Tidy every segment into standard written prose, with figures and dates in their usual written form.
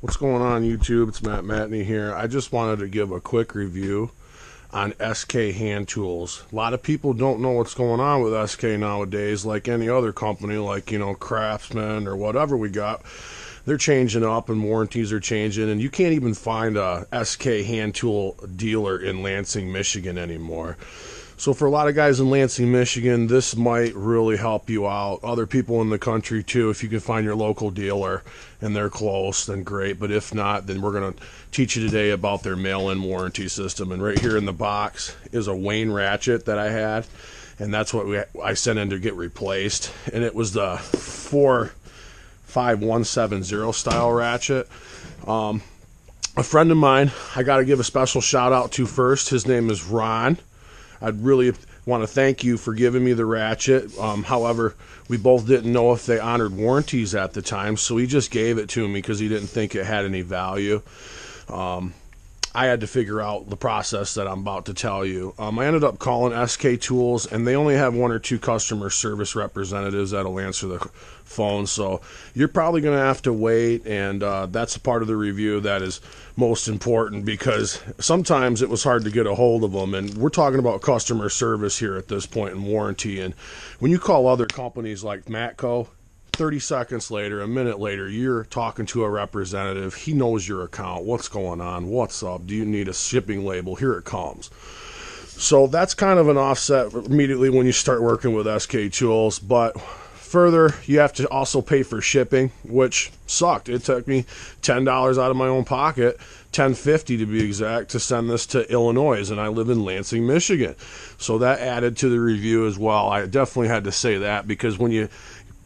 What's going on, YouTube? It's Matt Matney here. I just wanted to give a quick review on SK hand tools. A lot of people don't know what's going on with SK nowadays, like any other company, like, Craftsman or whatever we got. They're changing up and warranties are changing, and you can't even find a SK hand tool dealer in Lansing, Michigan anymore. So for a lot of guys in Lansing, Michigan, this might really help you out. Other people in the country too, if you can find your local dealer and they're close, then great. But if not, then we're going to teach you today about their mail-in warranty system. And right here in the box is a Wayne ratchet that I had, and that's what I sent in to get replaced. And it was the 45170 style ratchet. A friend of mine, I got to give a special shout out to first. His name is Ron. I'd really want to thank you for giving me the ratchet. However, we both didn't know if they honored warranties at the time, so he just gave it to me because he didn't think it had any value. I had to figure out the process that I'm about to tell you. I ended up calling SK Tools, and they only have one or two customer service representatives that'll answer the phone, so you're probably going to have to wait, and that's a part of the review that is most important because sometimes it was hard to get a hold of them, and we're talking about customer service here at this point in warranty. And when you call other companies like Matco, 30 seconds later, a minute later, you're talking to a representative. He knows your account. What's going on? What's up? Do you need a shipping label? Here it comes. So that's kind of an offset immediately when you start working with SK Tools. But further, you have to also pay for shipping, which sucked. It took me $10 out of my own pocket, $10.50 to be exact, to send this to Illinois, and I live in Lansing, Michigan. So that added to the review as well. I definitely had to say that because when you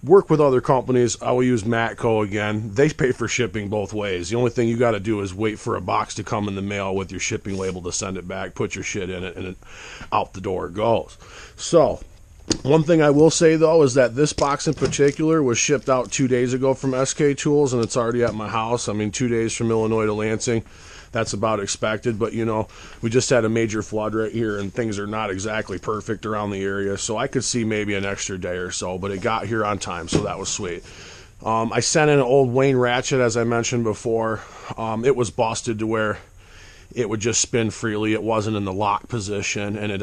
work with other companies, I will use Matco again. They pay for shipping both ways. The only thing you got to do is wait for a box to come in the mail with your shipping label to send it back, put your shit in it, and out the door it goes. So one thing I will say, though, is that this box in particular was shipped out 2 days ago from SK Tools, and it's already at my house. I mean, 2 days from Illinois to Lansing. That's about expected, but we just had a major flood right here, and things are not exactly perfect around the area, so I could see maybe an extra day or so, but it got here on time, so that was sweet. I sent in an old Wayne ratchet, as I mentioned before. It was busted to where it would just spin freely. It wasn't in the lock position, and it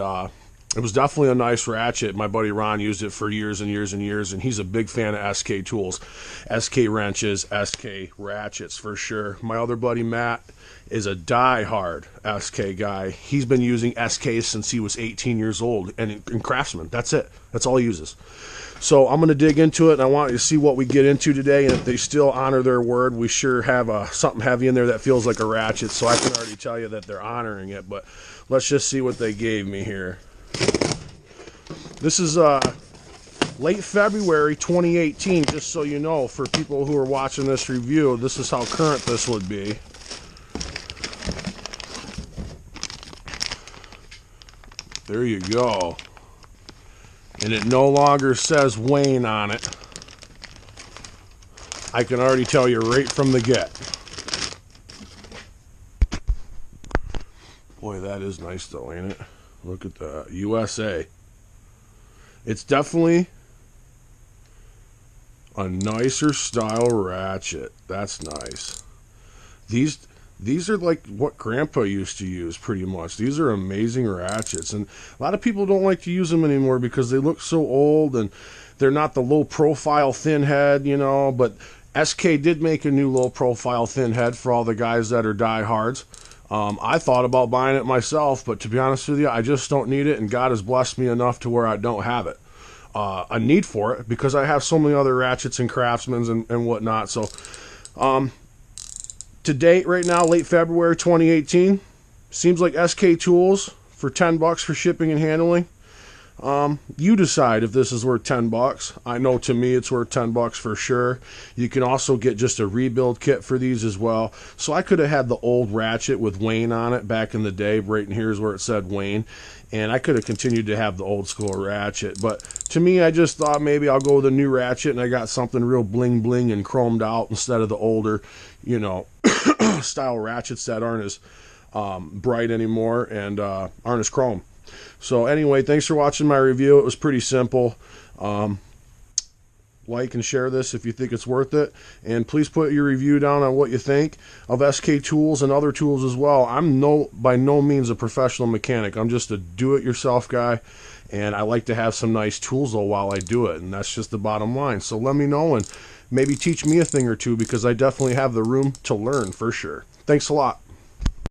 was definitely a nice ratchet. My buddy Ron used it for years and years and years, and he's a big fan of SK Tools, SK wrenches, SK ratchets for sure. My other buddy Matt is a die-hard SK guy. He's been using SKs since he was 18 years old, and in Craftsman, that's it. That's all he uses. So I'm going to dig into it, and I want you to see what we get into today, and if they still honor their word, we sure have something heavy in there that feels like a ratchet, so I can already tell you that they're honoring it, but let's just see what they gave me here. This is late February 2018, just so you know, for people who are watching this review, this is how current this would be. There you go. And it no longer says Wayne on it. I can already tell you right from the get. Boy, that is nice though, ain't it? Look at the USA. It's definitely a nicer style ratchet. That's nice. These are like what Grandpa used to use, pretty much. These are amazing ratchets, and a lot of people don't like to use them anymore because they look so old, and they're not the low-profile thin head, but SK did make a new low-profile thin head for all the guys that are diehards. I thought about buying it myself, but to be honest with you, I just don't need it, and God has blessed me enough to where I don't have it. A need for it because I have so many other ratchets and Craftsmans and whatnot, so to date, right now, late February 2018, seems like SK Tools for $10 for shipping and handling. You decide if this is worth $10. I know to me it's worth $10 for sure. You can also get just a rebuild kit for these as well. So I could have had the old ratchet with Wayne on it back in the day. Right in here is where it said Wayne. And I could have continued to have the old school ratchet. But to me, I just thought maybe I'll go with a new ratchet, and I got something real bling bling and chromed out instead of the older, style ratchets that aren't as bright anymore and aren't as chrome. So anyway, thanks for watching my review. It was pretty simple. like and share this if you think it's worth it. And please put your review down on what you think of SK tools and other tools as well. I'm by no means a professional mechanic. I'm just a do-it-yourself guy, and I like to have some nice tools though while I do it, and that's just the bottom line. So let me know and maybe teach me a thing or two, because I definitely have the room to learn for sure. Thanks a lot.